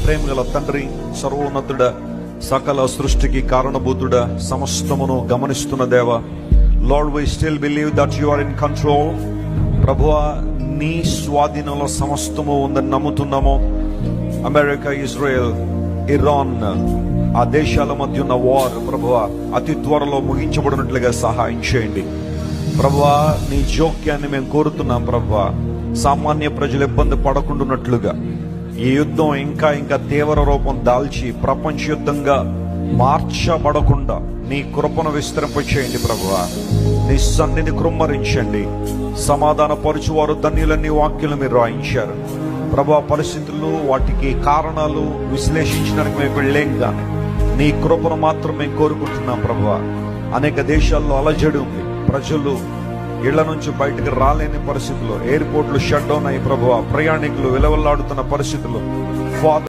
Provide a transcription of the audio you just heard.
ప్రేమగల తండ్రి, సర్వోన్నతుడ, సకల సృష్టికి కారణభూతుడ, సమస్తమును గమనిస్తున్న దేవ, Lord we still believe that you are in control. ప్రభువా, నీ స్వాధీనంలో సమస్తము ఉందని నమ్ముతున్నాము. అమెరికా, ఇజ్రాయెల్, ఇరాన్, ఆ దేశాల మధ్య ఉన్న వార్ ప్రభువా అతి త్వరలో ముగించబడినట్లుగా సహాయం చేయండి ప్రభువా. నీ జోక్యాన్ని మేము కోరుతున్నాం ప్రభువా. సామాన్య ప్రజలు ఇబ్బంది పడకుండానట్లుగా ఈ యుద్ధం ఇంకా ఇంకా తీవ్ర రూపం దాల్చి ప్రపంచ యుద్ధంగా మార్చబడకుండా నీ కృపను విస్తరింపచేయండి ప్రభువా. నీ సన్నిధి కృమ్మరించండి. సమాధాన పరుచువారు ధన్యులన్నీ వాక్యాలు మీరు రాయించారు ప్రభువా. పరిస్థితులు, వాటికి కారణాలు విశ్లేషించడానికి మేము వెళ్ళేం కానీ నీ కృపను మాత్రం మేము కోరుకుంటున్నాం ప్రభువా. అనేక దేశాల్లో అలజడి ఉంది. ప్రజలు ఇళ్ల నుంచి బయటకు రాలేని పరిస్థితుల్లో, ఎయిర్పోర్ట్లు షట్ డౌన్ అయ్యి ప్రభువా, ప్రయాణికులు విలవల్లాడుతున్న పరిస్థితులు.